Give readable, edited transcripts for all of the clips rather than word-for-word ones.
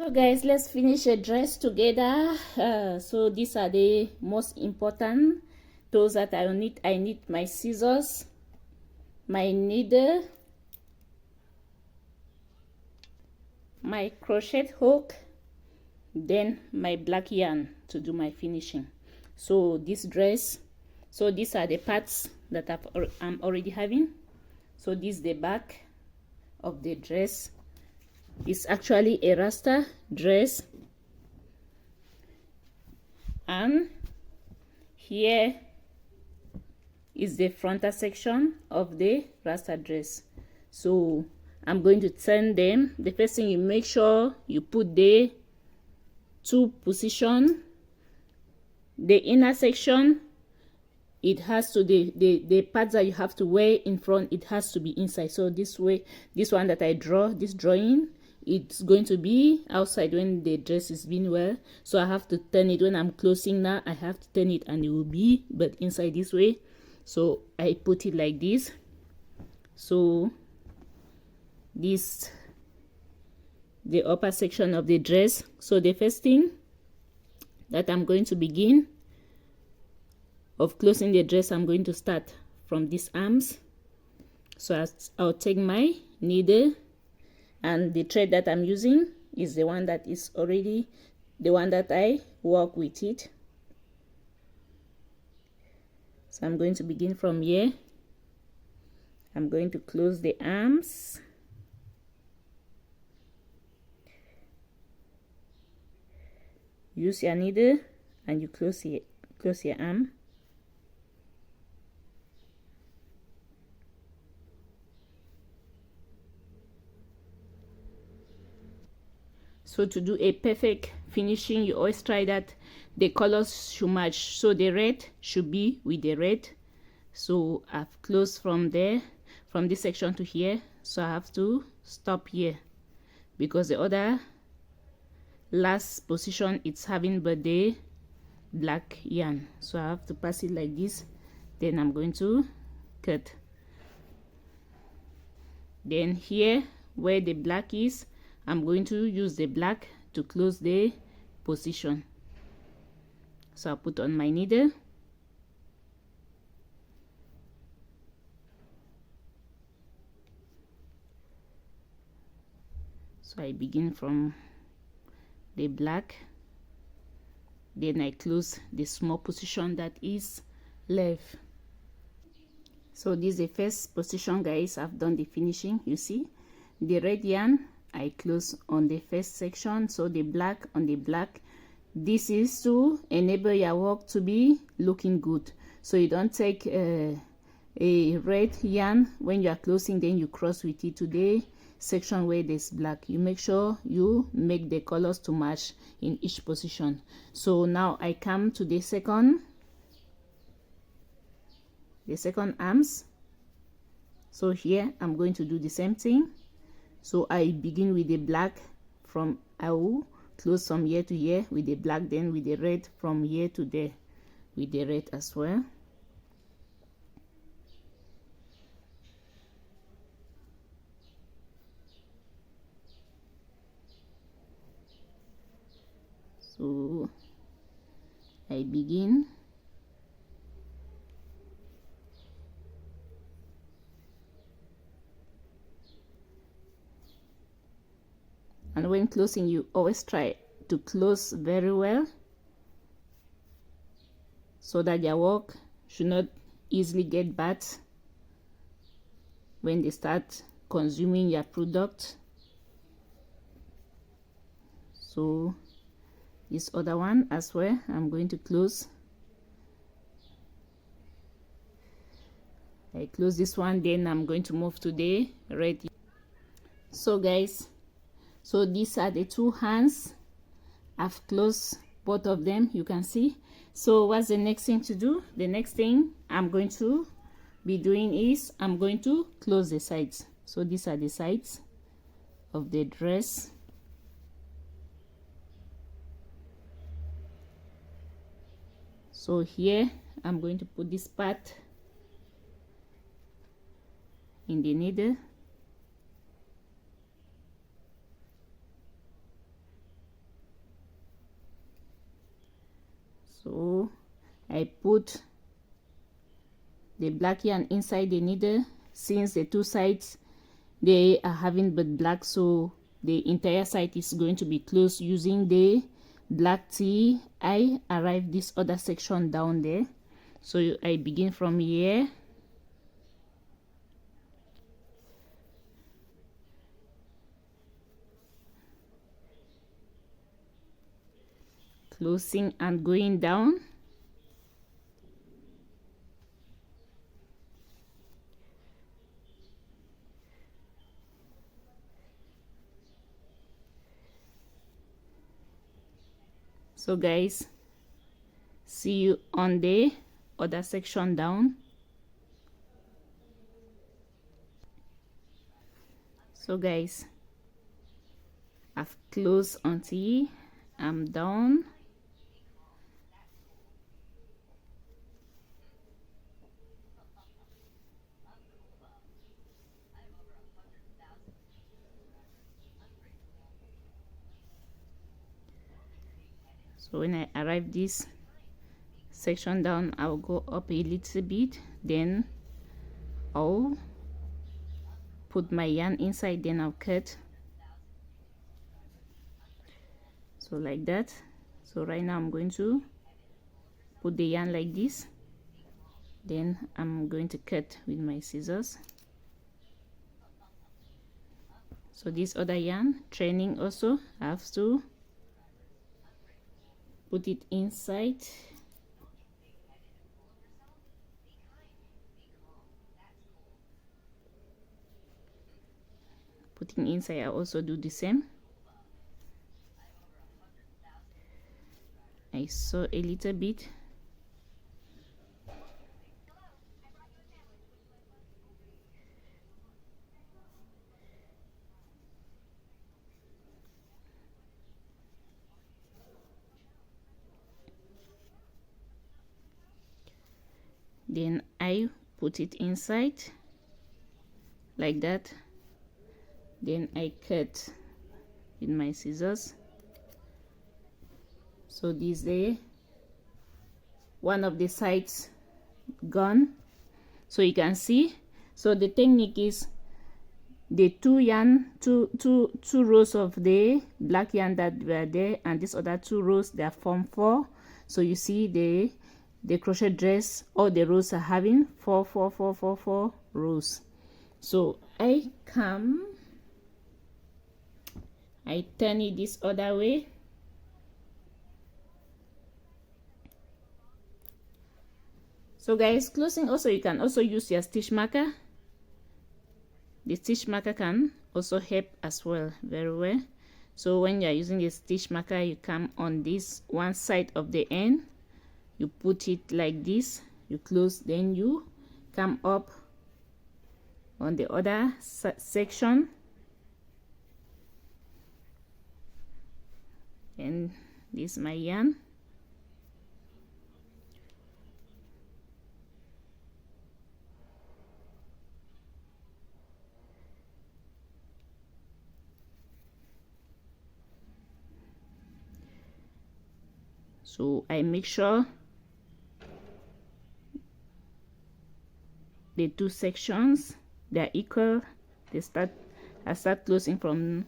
So guys, let's finish a dress together. So these are the most important tools that I need. I need my scissors, my needle, my crochet hook, then my black yarn to do my finishing. So this dress, so these are the parts that I'm already having. So this is the back of the dress. It's actually a Rasta dress, and here is the frontal section of the Rasta dress. So I'm going to turn them. The first thing, you make sure you put the two position. The inner section, it has to, the parts that you have to wear in front, it has to be inside. So this way, this one that I draw, this drawing, it's going to be outside when the dress is being wear. So I have to turn it when I'm closing. Now I have to turn it and it will be but inside this way. So I put it like this. So this, the upper section of the dress. So the first thing that I'm going to begin of closing the dress, I'm going to start from these arms. So I'll take my needle, and the thread that I'm using is the one that is already the one that I work with it. So I'm going to begin from here. I'm going to close the arms. Use your needle and you close your arm. So to do a perfect finishing, you always try that the colors should match. So the red should be with the red. So I've closed from there, from this section to here. So I have to stop here because the other last position it's having but the black yarn. So I have to pass it like this. Then I'm going to cut. Then here where the black is, I'm going to use the black to close the position. So I'll put on my needle. So I begin from the black, then I close the small position that is left. So this is the first position, guys. I've done the finishing. You see the red yarn, I close on the first section. So the black on the black. This is to enable your work to be looking good. So you don't take a red yarn when you are closing, then you cross with it to the section where there's black. You make sure you make the colors to match in each position. So now I come to the second arms. So here I'm going to do the same thing. So I begin with the black, from I will close from here to here with the black, then with the red from here to there with the red as well. So I begin. And when closing, you always try to close very well so that your work should not easily get bad when they start consuming your product. So this other one as well, I'm going to close. I close this one, then I'm going to move to the red. So guys, so these are the two hands. I've closed both of them, you can see. So what's the next thing to do? The next thing I'm going to be doing is I'm going to close the sides. So these are the sides of the dress. So here I'm going to put this part in the needle. I put the black yarn inside the needle. Since the two sides they are having but black, so the entire side is going to be closed using the black tee. I arrive this other section down there, so I begin from here, closing and going down. So guys, see you on the other section down. So guys, I've closed until I'm done. So when I arrive this section down, I'll go up a little bit, then I'll put my yarn inside, then I'll cut. So like that. So right now I'm going to put the yarn like this, then I'm going to cut with my scissors. So this other yarn training also, I have to put it inside. Putting inside, I also do the same. I sew a little bit. Then I put it inside like that. Then I cut with my scissors. So this is one of the sides gone, so you can see. So the technique is the two rows of the black yarn that were there, and this other two rows, they are formed four. So you see the crochet dress, all the rows are having four rows. So I turn it this other way. So guys, closing also, you can also use your stitch marker. The stitch marker can also help as well, very well. So when you are using a stitch marker, you come on this one side of the end, you put it like this, you close, then you come up on the other section, and this is my yarn. So I make sure the two sections, they are equal. I start closing from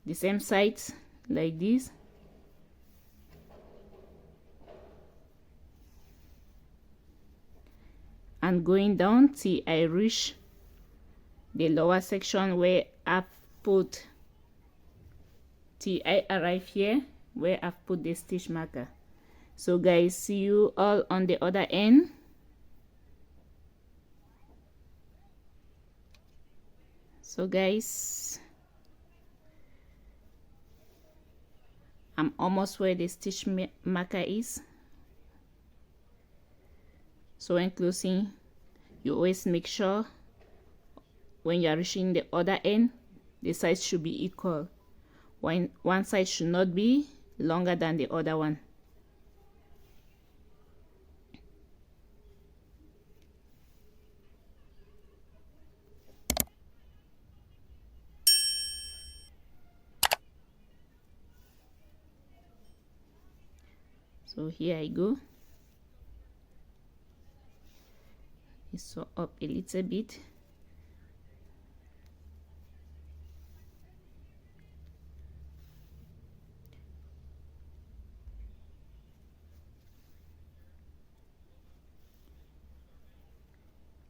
the same sides like this. And going down till I reach the lower section where I've put, till I arrive here where I've put the stitch marker. So guys, see you all on the other end. So guys, I'm almost where the stitch marker is. So when closing, you always make sure when you are reaching the other end, the sides should be equal. One side should not be longer than the other one. So here I go. sew up a little bit.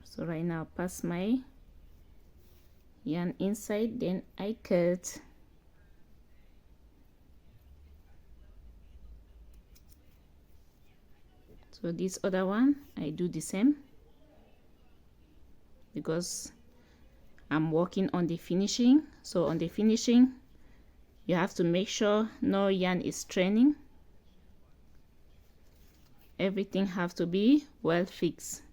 So right now pass my yarn inside, then I cut. So this other one I do the same because I'm working on the finishing. So on the finishing you have to make sure no yarn is straining. Everything have to be well fixed,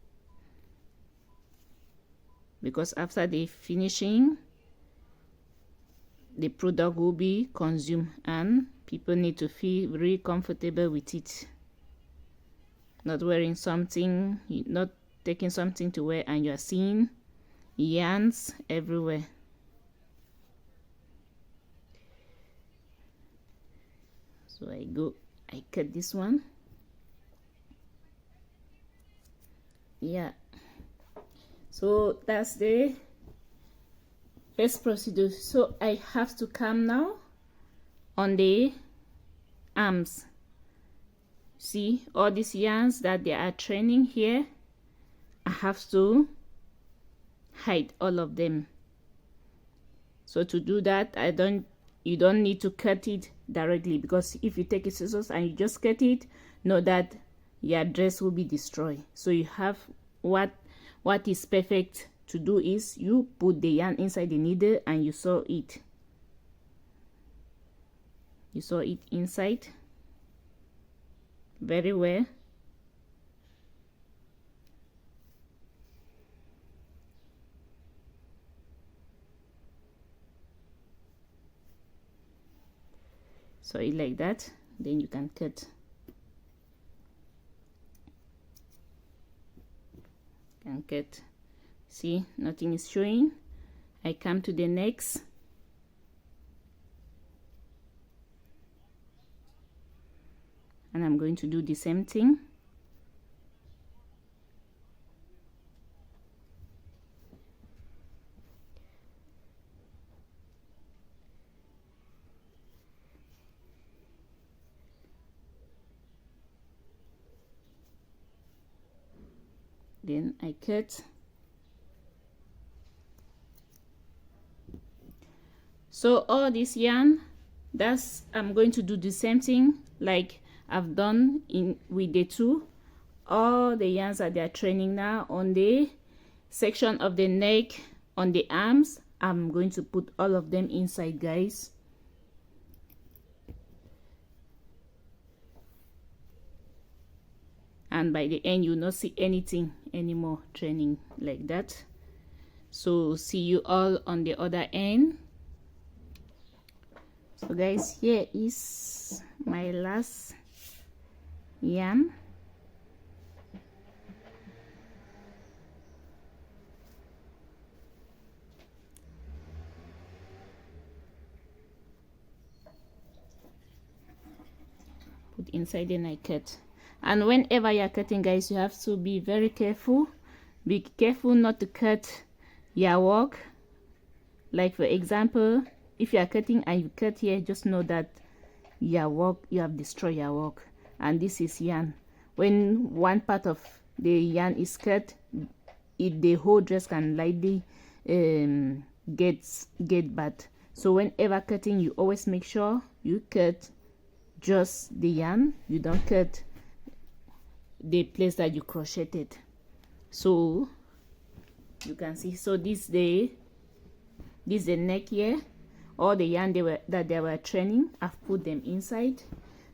because after the finishing the product will be consumed and people need to feel really comfortable with it. Not wearing something, not taking something to wear and you are seeing yarns everywhere. So I cut this one. Yeah, so that's the first procedure. So I have to come now on the arms. See all these yarns that they are training here, I have to hide all of them. So to do that, you don't need to cut it directly, because if you take a scissors and you just cut it, know that your dress will be destroyed. So you have what is perfect to do is you put the yarn inside the needle and you sew it. You sew it inside very well. So it like that, then you can cut. See, nothing is showing. I come to the next. And I'm going to do the same thing. Then I cut. So all this yarn, I'm going to do the same thing like I've done with the two. All the yarns that they are training now on the section of the neck, on the arms, I'm going to put all of them inside, guys. And by the end you'll not see anything anymore training like that. So see you all on the other end. So guys, here is my last yarn. Put inside, then I cut. And whenever you're cutting, guys, you have to be very careful. Be careful not to cut your work. Like for example, if you are cutting and you cut here, just know that your work, you have destroyed your work. And this is yarn. When one part of the yarn is cut, the whole dress can lightly get bad. So whenever cutting, you always make sure you cut just the yarn. You don't cut the place that you crocheted. So you can see, so this the neck here. All the yarn that they were training, I've put them inside.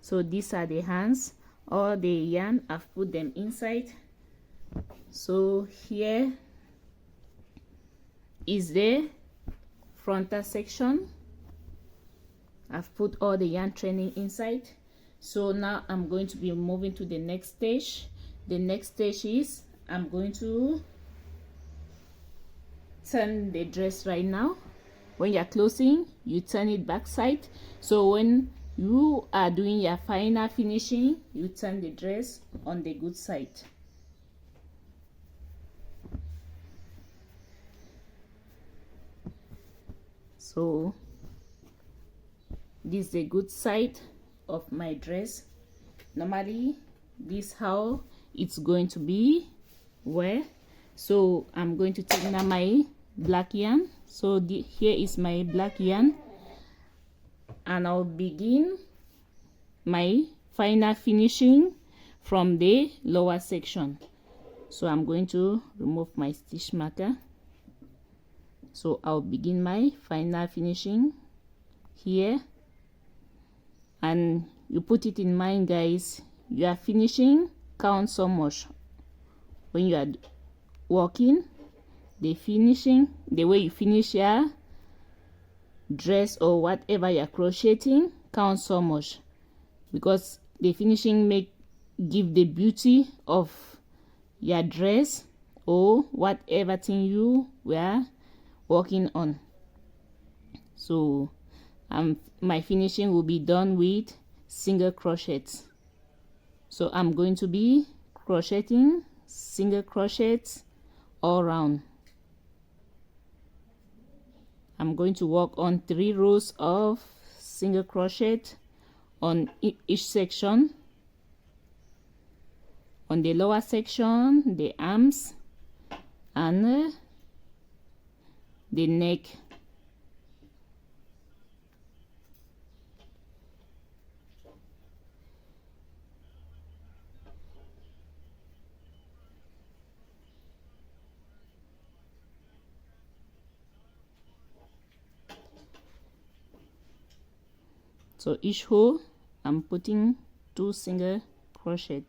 So these are the hands. All the yarn, I've put them inside. So here is the frontal section. I've put all the yarn training inside. So now I'm going to be moving to the next stage. The next stage is I'm going to turn the dress right now. When you're closing, you turn it back side. So when you are doing your final finishing, you turn the dress on the good side. So this is a good side of my dress. Normally this how it's going to be wear. So I'm going to take now my black yarn. So here is my black yarn, and I'll begin my final finishing from the lower section. So I'm going to remove my stitch marker. So I'll begin my final finishing here, and you put it in mind, guys, your finishing counts so much when you are working. The finishing, the way you finish your dress or whatever you're crocheting counts so much, because the finishing give the beauty of your dress or whatever thing you were working on. So my finishing will be done with single crochets. So I'm going to be crocheting single crochets all around. I'm going to work on 3 rows of single crochet on each section. On the lower section, the arms and the neck. So each row I'm putting 2 single crochet.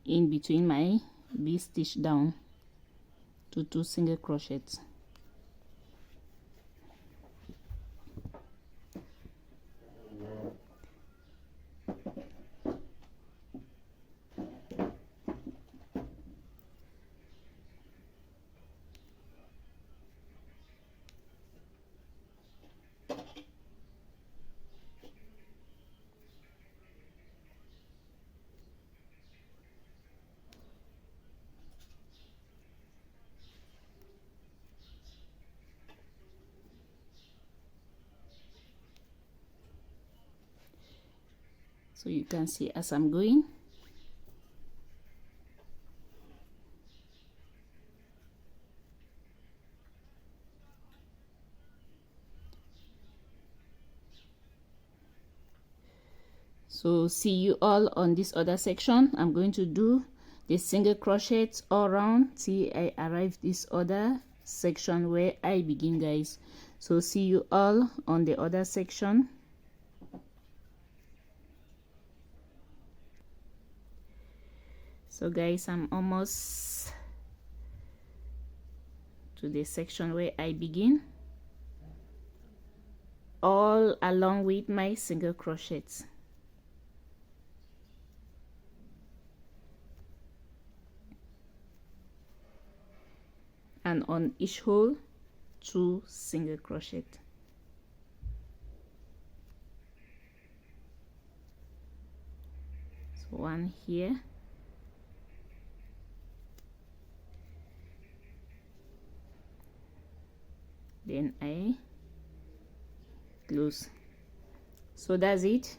In between my V stitch down to 2 single crochets. So you can see as I'm going. So see you all on this other section. I'm going to do the single crochets all around till I arrive this other section where I begin, guys. So see you all on the other section. So guys, I'm almost to the section where I begin, all along with my single crochets. And on each hole 2 single crochet. So 1 here, then I close. So that's it.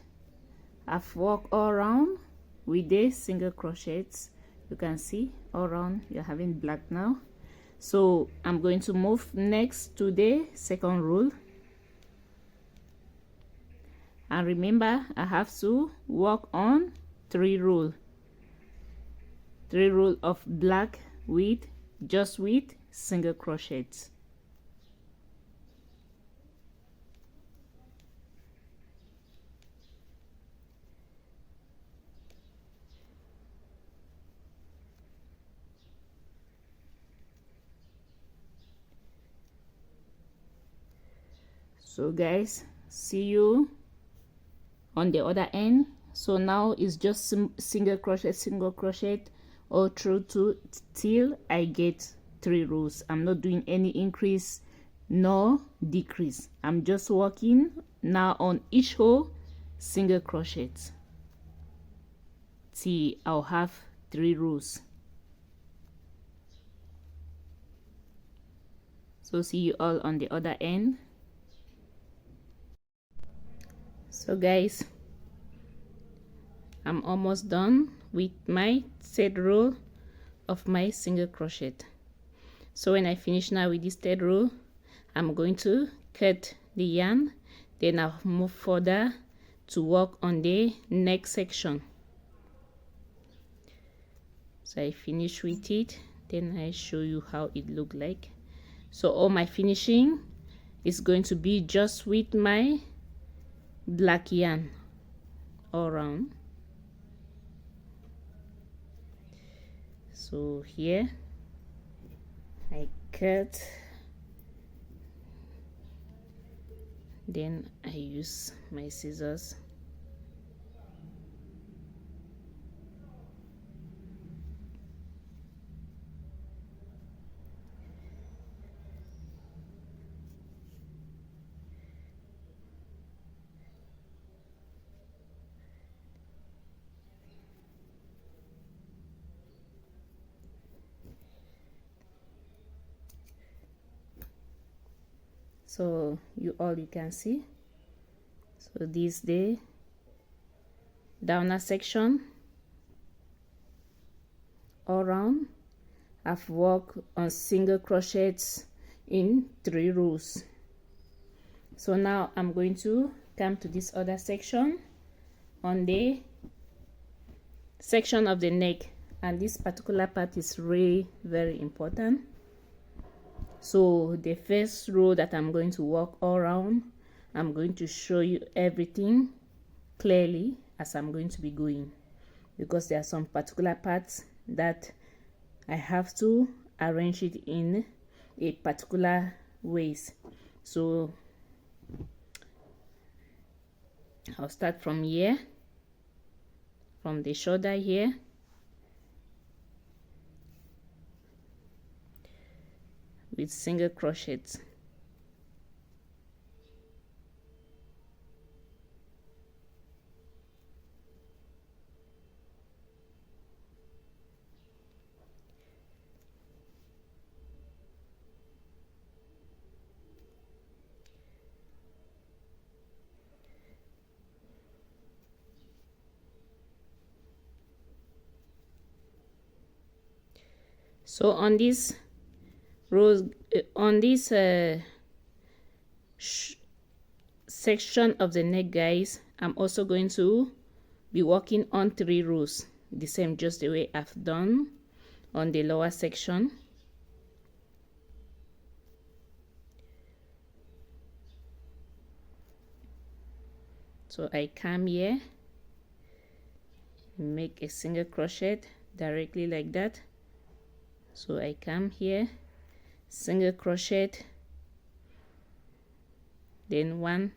I've worked all around with the single crochets. You can see all around you're having black now. So I'm going to move next to the second row, and remember I have to work on 3 rows of black with single crochets. So guys, see you on the other end. So now it's just single crochet all through till I get 3 rows. I'm not doing any increase nor decrease. I'm just working now on each row single crochet till I'll have 3 rows. So see you all on the other end. So guys, I'm almost done with my third row of my single crochet. So when I finish now with this third row, I'm going to cut the yarn, then I'll move further to work on the next section. So I finish with it, then I show you how it look like. So all my finishing is going to be just with my black yarn all around. So here I cut, then I use my scissors. So you can see, so this the downer section all around. I've worked on single crochets in 3 rows. So now I'm going to come to this other section on the section of the neck, and this particular part is really very important. So the first row that I'm going to work all around, I'm going to show you everything clearly as I'm going to be going, because there are some particular parts that I have to arrange it in a particular ways. So I'll start from here, from the shoulder here, with single crochets. So on this rows, on this section of the neck, guys, I'm also going to be working on 3 rows, the same just the way I've done on the lower section. So I come here, make a single crochet directly like that. So I come here, single crochet, then 1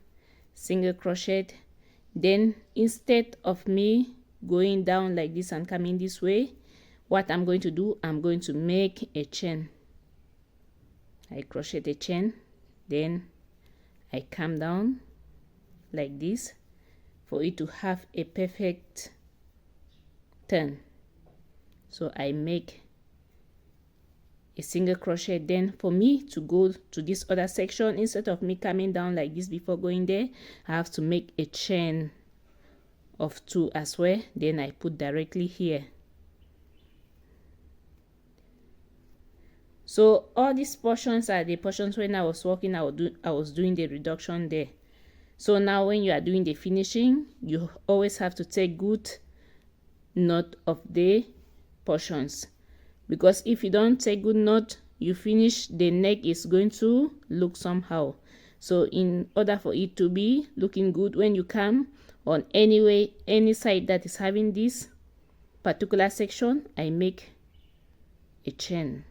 single crochet. Then instead of me going down like this and coming this way, what I'm going to do, I'm going to make a chain. I crochet a chain, then I come down like this for it to have a perfect turn. So I make a single crochet. Then for me to go to this other section, instead of me coming down like this before going there, I have to make a chain of 2 as well. Then I put directly here. So all these portions are the portions when I was working, I was doing the reduction there. So now when you are doing the finishing, you always have to take good note of the portions, because if you don't take good note, you finish, the neck is going to look somehow. So in order for it to be looking good, when you come on any side that is having this particular section, I make a chain.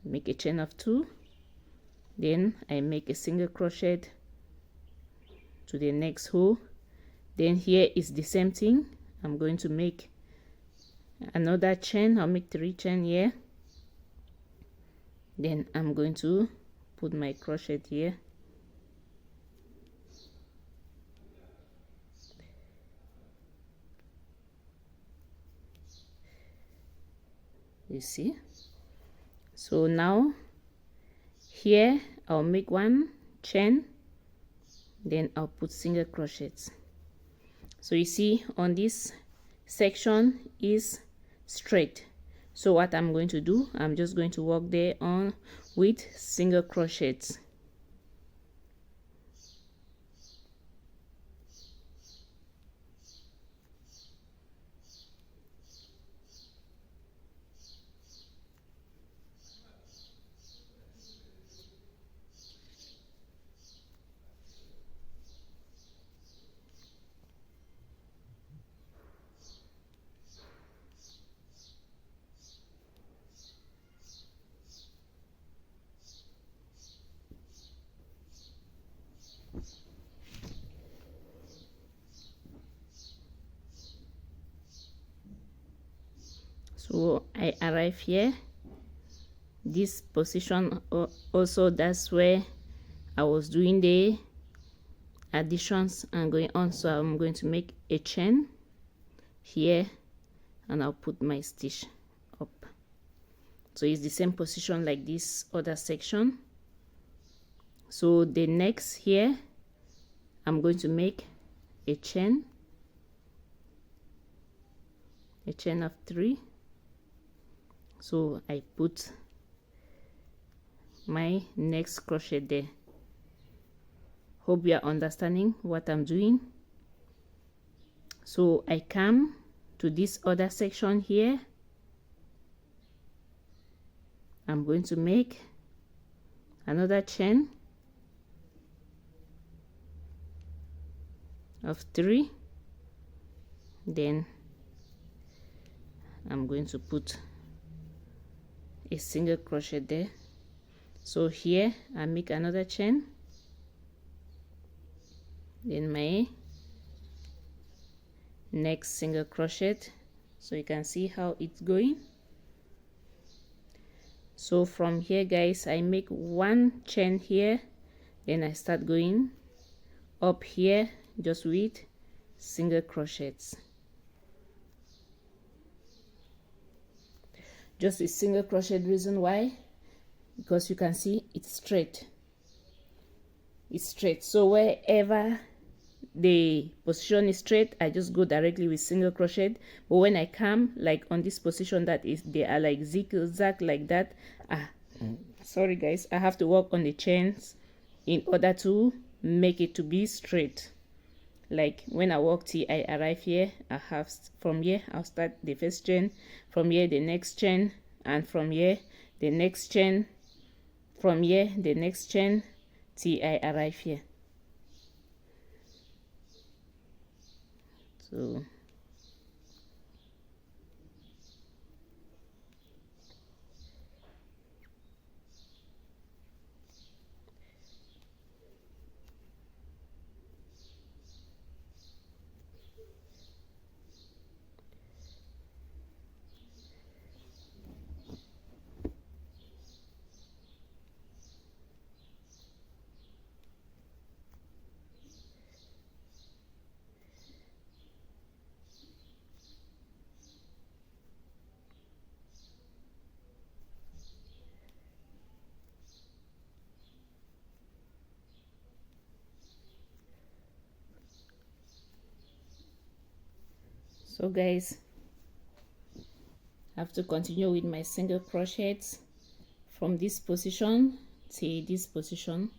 Make a chain of 2, then I make a single crochet to the next hole. Then here is the same thing. I'm going to make another chain. I'll make 3 chain here. Then I'm going to put my crochet here. You see? So now Here I'll make one chain, then I'll put single crochets. So you see on this section is straight, so what I'm going to do, I'm just going to work there on with single crochets. So I arrive here, this position also, that's where I was doing the additions and going on. So I'm going to make a chain here and I'll put my stitch up. So it's the same position like this other section. So the next here, I'm going to make a chain of 3. So I put my next crochet there. Hope you are understanding what I'm doing. So I come to this other section here. I'm going to make another chain of 3. Then I'm going to put a single crochet there. So here I make another chain, then my next single crochet. So you can see how it's going. So from here guys, I make one chain here, then I start going up here just with single crochets. Just a single crochet. Reason why, because you can see it's straight, so wherever the position is straight, I just go directly with single crochet. But when I come like on this position that is, they are like zigzag like that, sorry guys, I have to work on the chains in order to make it to be straight. Like when I walk till I arrive here, I have from here I'll start the first chain, from here the next chain, and from here the next chain, from here the next chain till I arrive here. So guys, I have to continue with my single crochets from this position to this position.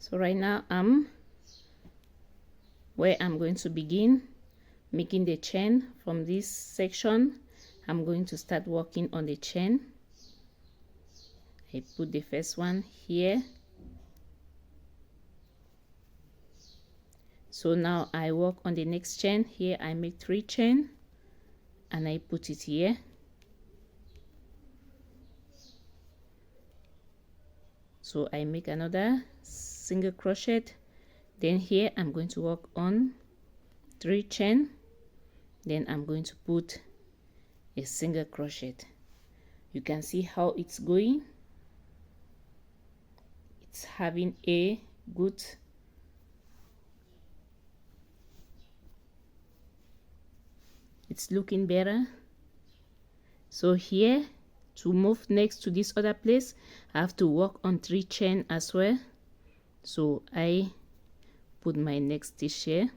So right now where I'm going to begin making the chain. From this section I'm going to start working on the chain. I put the first one here. So now I work on the next chain. Here I make 3 chain and I put it here. So I make another single crochet. Then here I'm going to work on 3 chain. Then I'm going to put a single crochet. You can see how it's going. It's having a good it's looking better. So here, to move next to this other place, I have to work on 3 chain as well. So I put my next stitch here.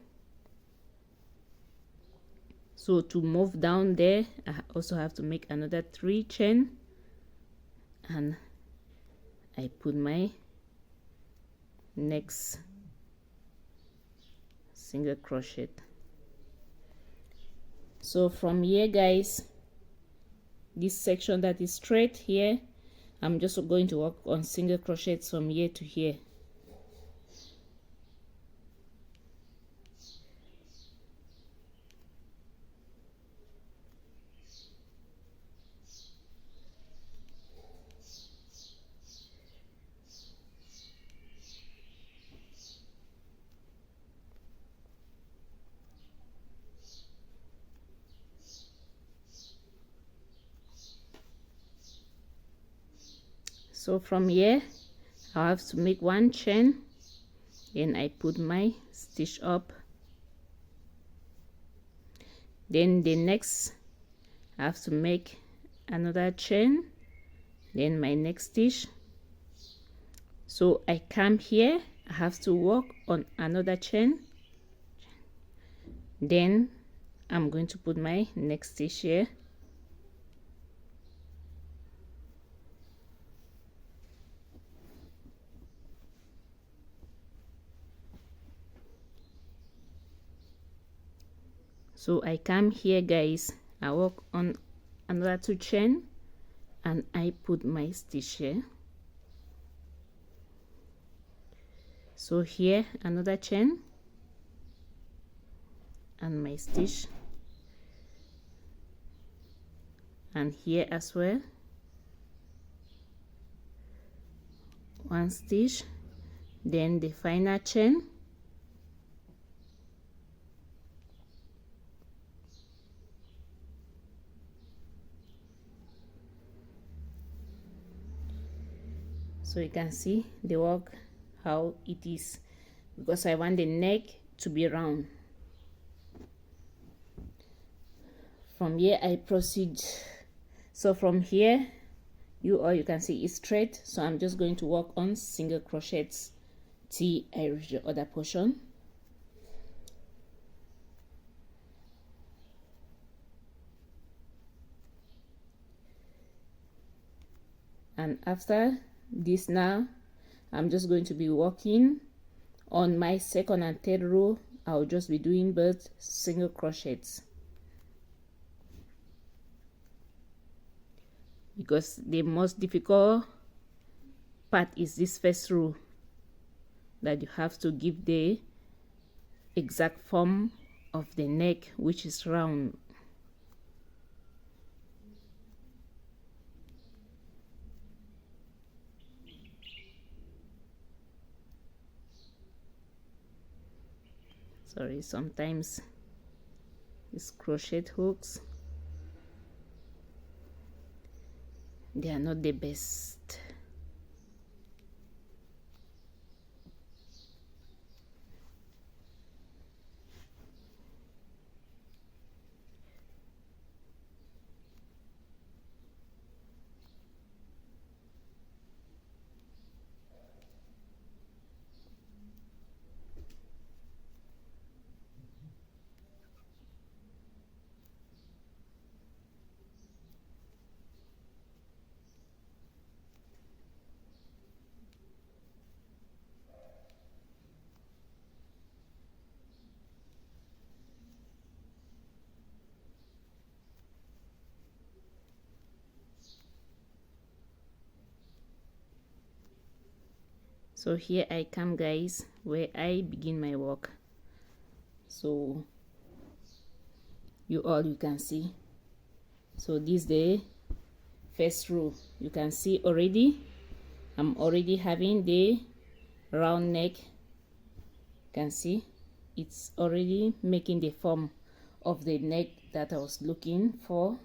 So to move down there, I also have to make another 3 chain and I put my next single crochet. So from here, guys, this section that is straight here, I'm just going to work on single crochets from here to here. So from here I have to make 1 chain, then I put my stitch up. Then the next I have to make another chain, then my next stitch. So I come here, I have to work on another chain, then I'm going to put my next stitch here. So I come here, guys, I work on another 2 chain and I put my stitch here. So here another chain and my stitch, and here as well 1 stitch, then the final chain. So you can see the work how it is, because I want the neck to be round. From here I proceed. So from here you can see it's straight, so I'm just going to work on single crochets till I reach the other portion. And after this, now I'm just going to be working on my second and third row. I'll just be doing both single crochets, because the most difficult part is this first row, that you have to give the exact form of the neck, which is round. Sorry, sometimes these crochet hooks, they are not the best. So here I come, guys, where I begin my work. So you can see, so this the first row. You can see already I'm already having the round neck. You can see it's already making the form of the neck that I was looking for.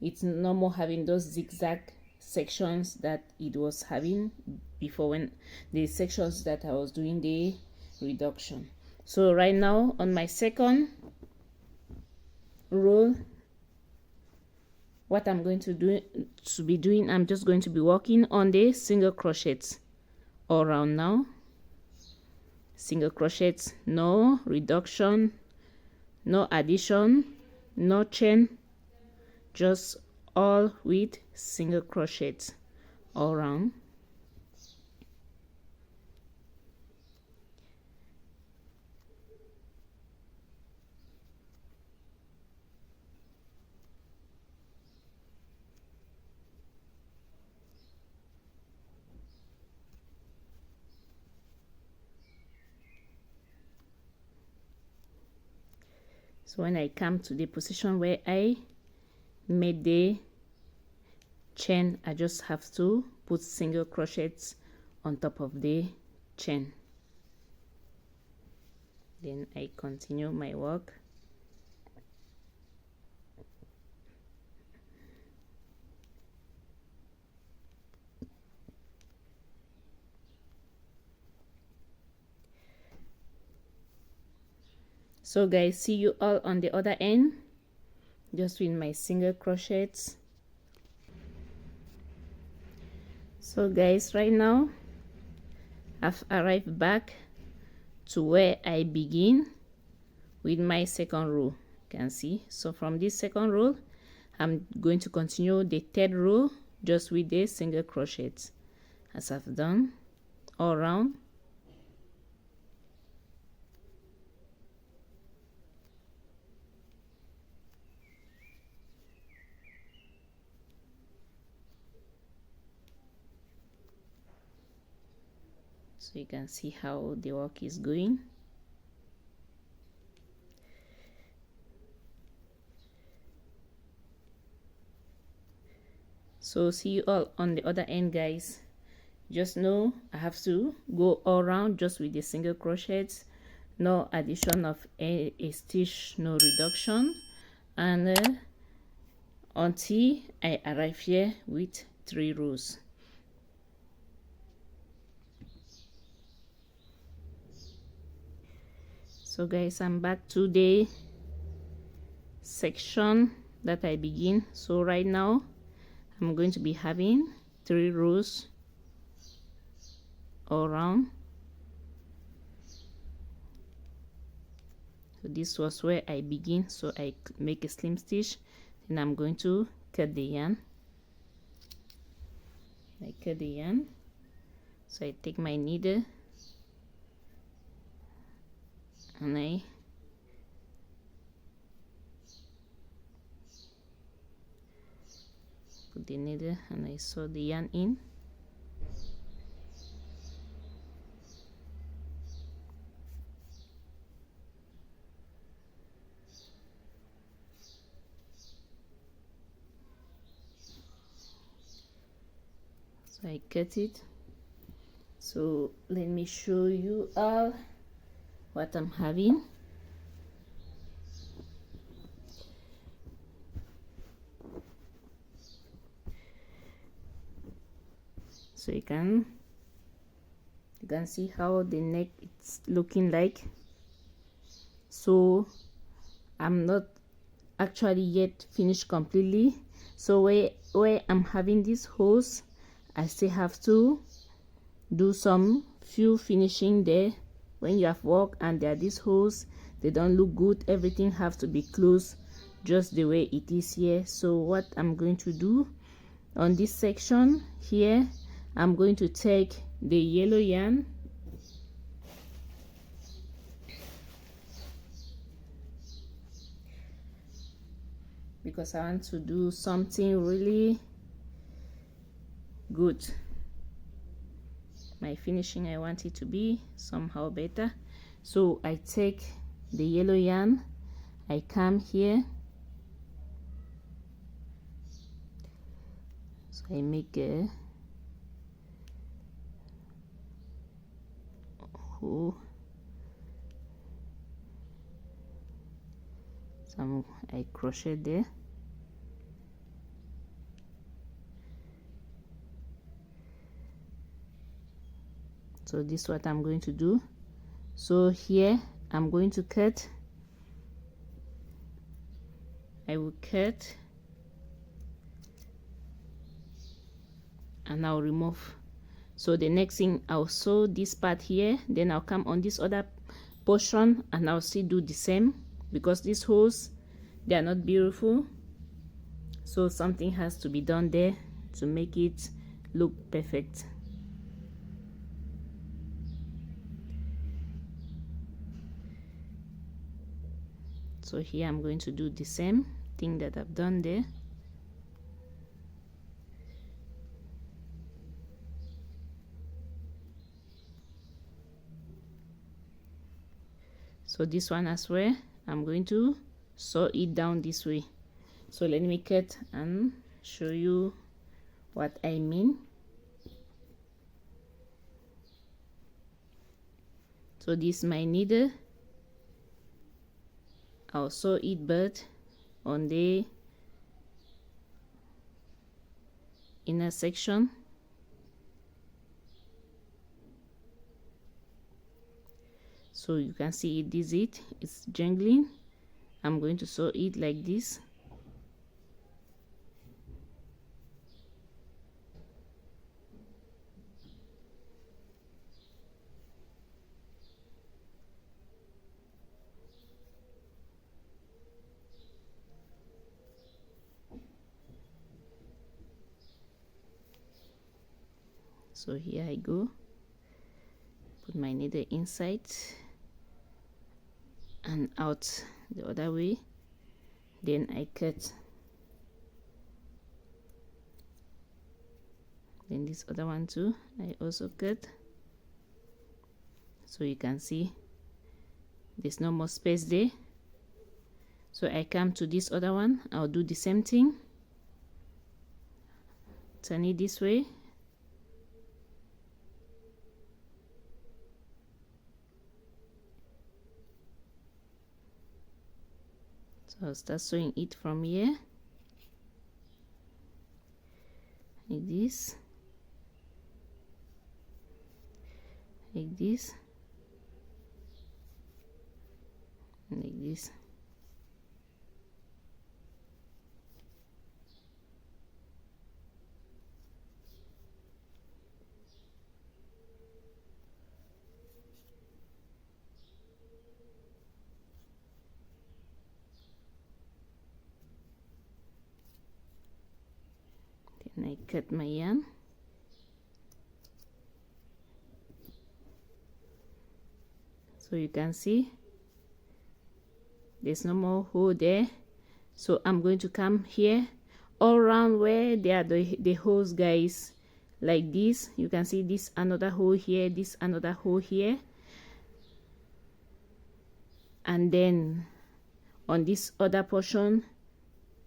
It's no more having those zigzag sections that it was having before, when the sections that I was doing the reduction. So right now on my second row, what I'm going to be doing, I'm just going to be working on the single crochets all around now. Single crochets, no reduction, no addition, no chain, just all with single crochets all around. So when I come to the position where I made the chain, I just have to put single crochets on top of the chain. Then I continue my work. So guys, see you all on the other end, just with my single crochets. So guys, right now I've arrived back to where I begin with my second row. You can see, so from this second row I'm going to continue the third row just with the single crochets, as I've done all around. So you can see how the work is going. So see you all on the other end, guys. Just know I have to go all around just with the single crochets, no addition of a stitch, no reduction, and until I arrive here with 3 rows. So guys, I'm back to the section that I begin. So right now I'm going to be having 3 rows all around. So this was where I begin, so I make a slim stitch, and I'm going to cut the yarn. I cut the yarn, so I take my needle and I put the needle and I sew the yarn in. So I cut it. So let me show you all what I'm having. So you can see how the neck it's looking like. So I'm not actually yet finished completely. So where I'm having these holes, I still have to do some few finishing there. When you have work and there are these holes, they don't look good. Everything have to be closed just the way it is here. So what I'm going to do on this section here, I'm going to take the yellow yarn, because I want to do something really good. my finishing, I want it to be somehow better. So I take the yellow yarn, I come here, so I make a hole, some I crochet there. So this is what I'm going to do. So here I'm going to cut. I will cut and I'll remove. So the next thing, I'll sew this part here, then I'll come on this other portion and I'll still do the same, because these holes, they are not beautiful, so something has to be done there to make it look perfect. So here I'm going to do the same thing that I've done there. So this one as well, I'm going to sew it down this way. So let me cut and show you what I mean. So this is my needle. I'll sew it but on the inner section. So you can see it is it's jangling. I'm going to sew it like this. So here I go, put my needle inside and out the other way, then I cut. Then this other one too, I also cut. So you can see there's no more space there. So I come to this other one, I'll do the same thing, turn it this way. So I'll start sewing it from here, like this, like this, and like this. Then I cut my yarn. So you can see there's no more hole there. So I'm going to come here all around where there are the holes, guys, like this. You can see this another hole here, this another hole here, and then on this other portion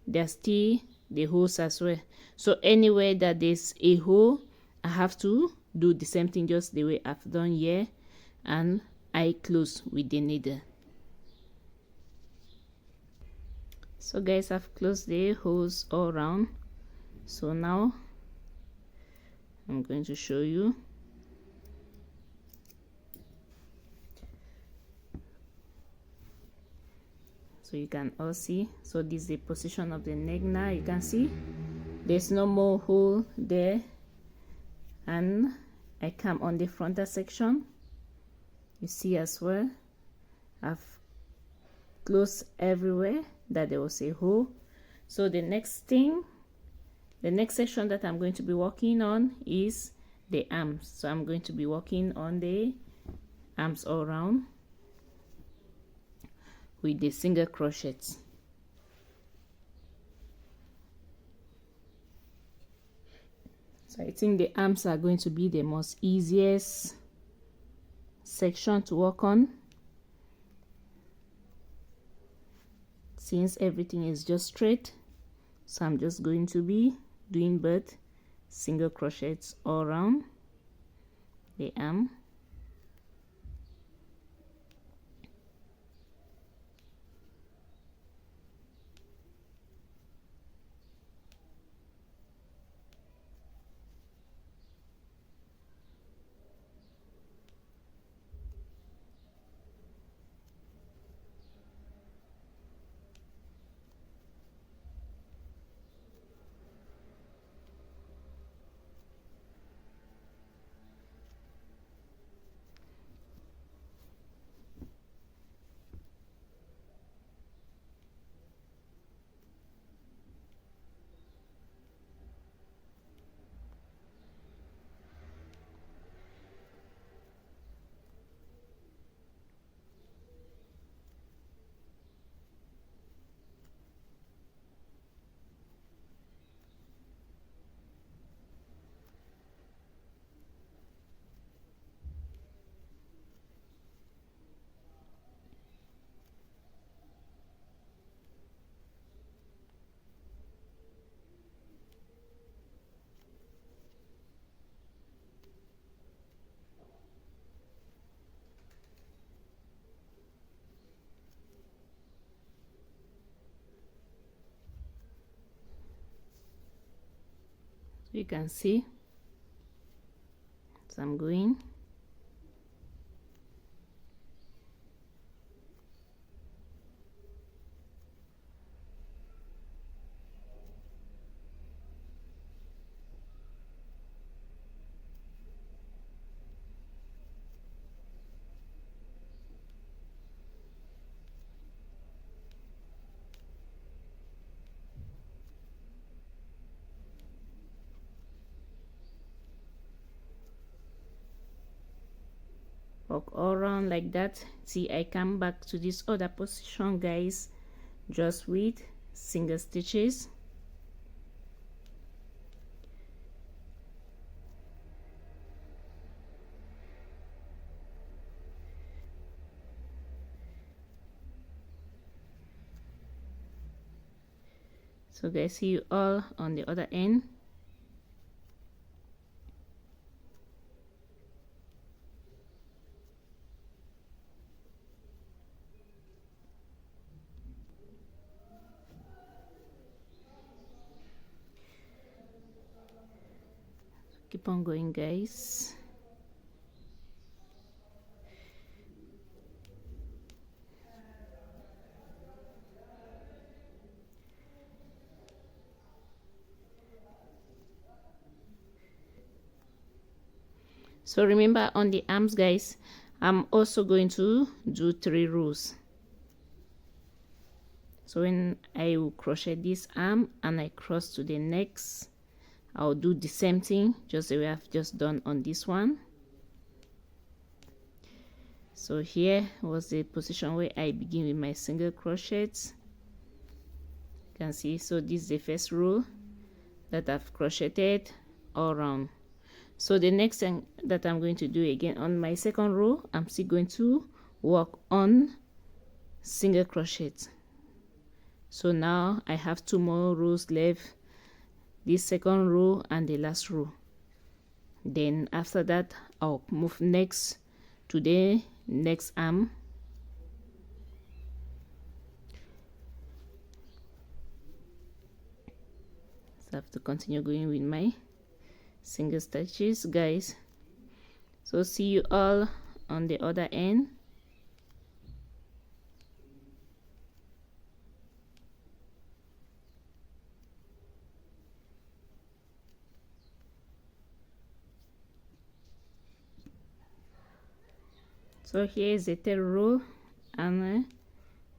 there's still the holes as well. So anywhere that there's a hole, I have to do the same thing just the way I've done here, and I close with the needle. So guys, I've closed the holes all around. So now I'm going to show you. So you can all see, so this is the position of the neck. Now you can see there's no more hole there, and I come on the frontal section. You see as well, I've closed everywhere that there was a hole. So the next thing, the next section that I'm going to be working on is the arms. So I'm going to be working on the arms all around with the single crochets. So I think the arms are going to be the most easiest section to work on, since everything is just straight. So I'm just going to be doing both single crochets all around the arm. You can see, so I'm going. Walk all around like that. See, I come back to this other position, guys, just with single stitches. So guys, see you all on the other end. Keep on going, guys. So remember, on the arms, guys, I'm also going to do 3 rows. So when I will crochet this arm and I cross to the next, I'll do the same thing, just the way I've just done on this one. So here was the position where I begin with my single crochets. You can see, so this is the first row that I've crocheted all around. So the next thing that I'm going to do again on my second row, I'm still going to work on single crochets. So now I have 2 more rows left, this second row and the last row. Then after that, I'll move next to the next arm. So I have to continue going with my single stitches, guys. So see you all on the other end. So here is the 3rd row, and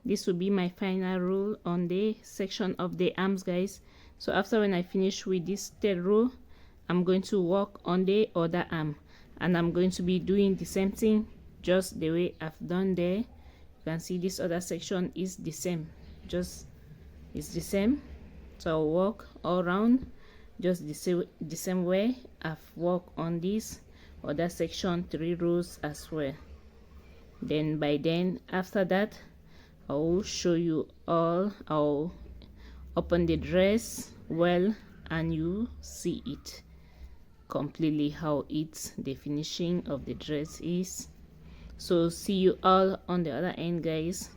this will be my final row on the section of the arms, guys. So after when I finish with this 3rd row, I'm going to work on the other arm, and I'm going to be doing the same thing just the way I've done there. You can see this other section is the same, just it's the same. So I'll work all around just the same way I've worked on this other section, 3 rows as well. Then by then after that I will show you all. I'll open the dress well and you see it completely how it's the finishing of the dress is. So see you all on the other end, guys.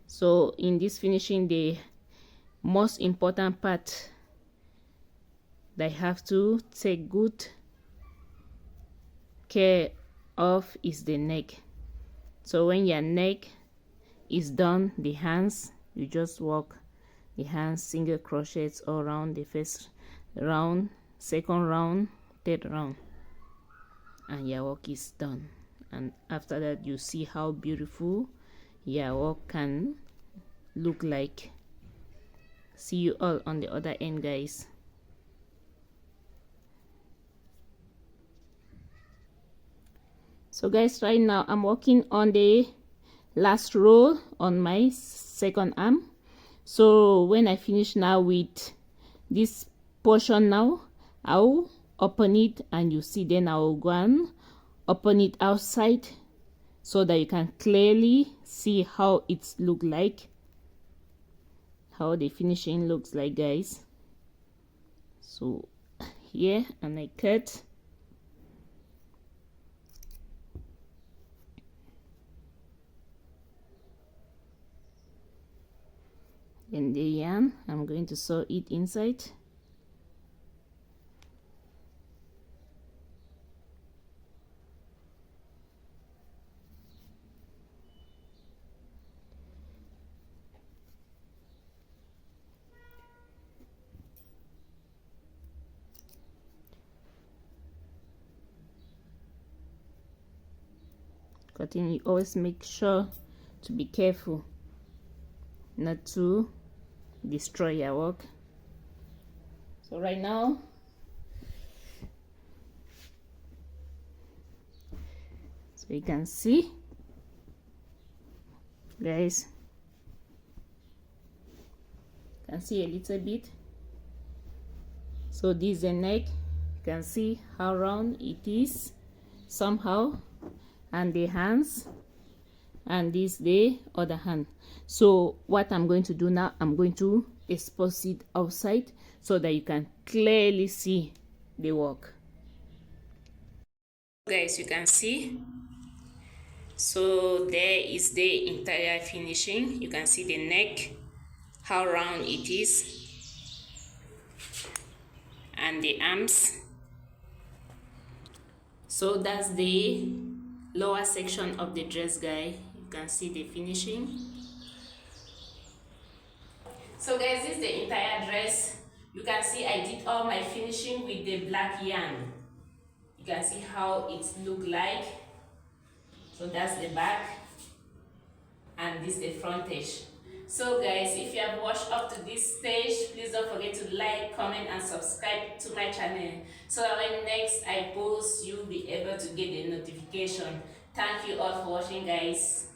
So in this finishing, the most important part that I have to take good care of is the neck. So when your neck is done, the hands, you just work the hands single crochets all around the first round, second round, third round, and your work is done. And after that, you see how beautiful your work can look like. See you all on the other end, guys. So guys, right now I'm working on the last row on my second arm. So when I finish now with this portion, now I'll open it and you see, then I'll go and open it outside so that you can clearly see how it's look like, how the finishing looks like, guys. So here, and I cut. And the yarn, I'm going to sew it inside. Cutting, you always make sure to be careful not to destroy your work. So right now, so you can see, guys, you can see a little bit. So this is the neck. You can see how round it is somehow, and the hands, and this the other hand. So what I'm going to do now, I'm going to expose it outside so that you can clearly see the work. Guys, you can see, so there is the entire finishing. You can see the neck, how round it is, and the arms. So that's the lower section of the dress, guys. You can see the finishing. So guys, this is the entire dress. You can see I did all my finishing with the black yarn. You can see how it look like. So that's the back, and this is the front edge. So guys, if you have watched up to this stage, please don't forget to like, comment and subscribe to my channel so that when next I post, you'll be able to get the notification. Thank you all for watching, guys.